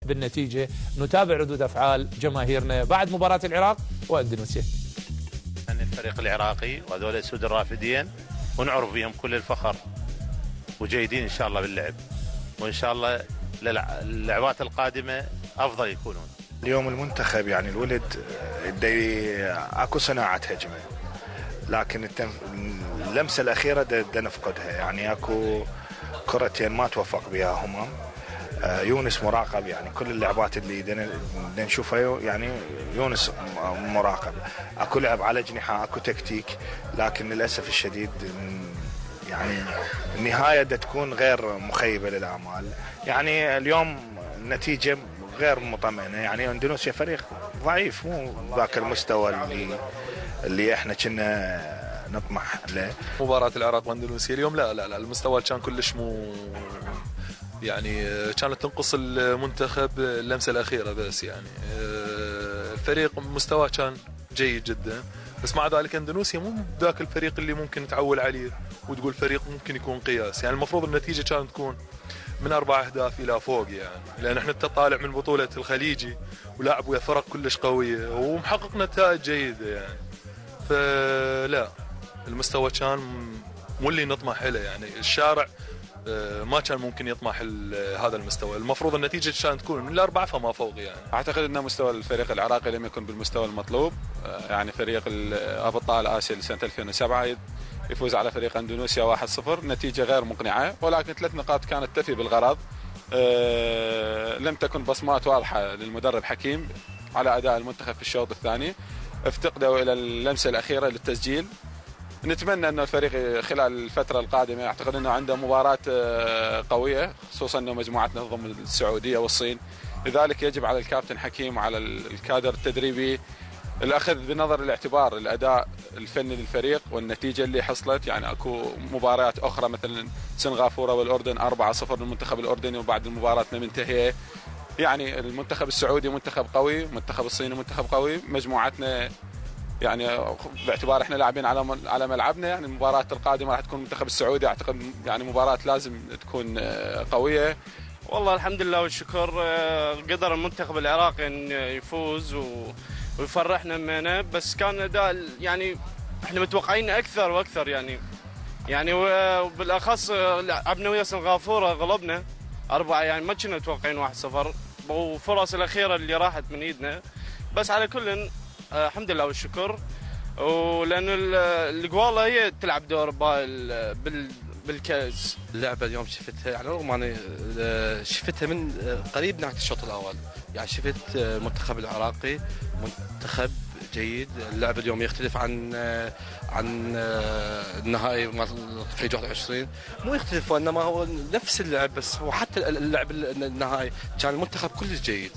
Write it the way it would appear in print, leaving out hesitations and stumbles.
بالنتيجة. نتابع ردود أفعال جماهيرنا بعد مباراة العراق وأندونيسيا. أن الفريق العراقي وهذول الأسود الرافدين ونعرف بهم كل الفخر وجيدين إن شاء الله باللعب، وإن شاء الله اللعبات القادمة أفضل يكونون. اليوم المنتخب يعني الولد اكو صناعة هجمة، لكن اللمسة الأخيرة دا نفقدها. يعني اكو كرتين ما توفق بها هما. يونس مراقب، يعني كل اللعبات اللي دا نشوفها يعني يونس مراقب. اكو لعب على جناحه، اكو تكتيك، لكن للأسف الشديد يعني النهاية دا تكون غير مخيبة للآمال. يعني اليوم النتيجة غير مطمئنة. يعني اندونيسيا فريق ضعيف، مو ذاك المستوى اللي احنا كنا نطمح له. مباراة العراق واندونيسيا اليوم لا المستوى كان كلش مو يعني كانت تنقص المنتخب اللمسة الأخيرة بس. يعني الفريق مستواه كان جيد جدا، بس مع ذلك اندونيسيا مو ذاك الفريق اللي ممكن تعول عليه وتقول فريق ممكن يكون قياس. يعني المفروض النتيجة كانت تكون من 4 أهداف إلى فوق، يعني لأن احنا طالع من بطولة الخليجي ولعب ويا فرق كلش قوية ومحقق نتائج جيدة. يعني فلا المستوى كان مو اللي نطمح له. يعني الشارع ما كان ممكن يطمح هذا المستوى. المفروض النتيجة كانت تكون من 4 فما فوق. يعني أعتقد أن مستوى الفريق العراقي لم يكن بالمستوى المطلوب. يعني فريق أبطال آسيا لسنة 2007 يفوز على فريق اندونيسيا 1-0، نتيجة غير مقنعة، ولكن 3 نقاط كانت تفي بالغرض. لم تكن بصمات واضحة للمدرب حكيم على أداء المنتخب في الشوط الثاني. افتقدوا إلى اللمسة الأخيرة للتسجيل. نتمنى أن الفريق خلال الفترة القادمة، أعتقد أنه عنده مباراة قوية، خصوصا أنه مجموعتنا تضم السعودية والصين. لذلك يجب على الكابتن حكيم وعلى الكادر التدريبي الأخذ بنظر الاعتبار الأداء الفني للفريق والنتيجة اللي حصلت. يعني أكو مباريات أخرى مثلا سنغافورة والأردن 4-0 للمنتخب الأردني وبعد المباراة منتهية. يعني المنتخب السعودي منتخب قوي، المنتخب الصيني منتخب قوي. مجموعتنا يعني باعتبار احنا لاعبين على ملعبنا، يعني المباراة القادمة راح تكون المنتخب السعودي. أعتقد يعني مباراة لازم تكون قوية. والله الحمد لله والشكر قدر المنتخب العراقي أن يفوز ويفرحنا منه، بس كان اداء يعني احنا متوقعين اكثر واكثر. يعني وبالاخص لعبنا ويا سنغافوره غلبنا 4، يعني ما كنا متوقعين 1-0، وفرص الاخيره اللي راحت من ايدنا. بس على كل الحمد لله والشكر، ولان القواله هي تلعب دور بالكاس. اللعبه اليوم شفتها يعني رغم اني شفتها من قريب نهايه الشوط الاول. يعني شفت المنتخب العراقي منتخب جيد. اللعب اليوم يختلف عن النهائي مال الخليج 21، مو يختلف وانما هو نفس اللعب، بس هو حتى اللعب النهائي كان المنتخب كلش جيد.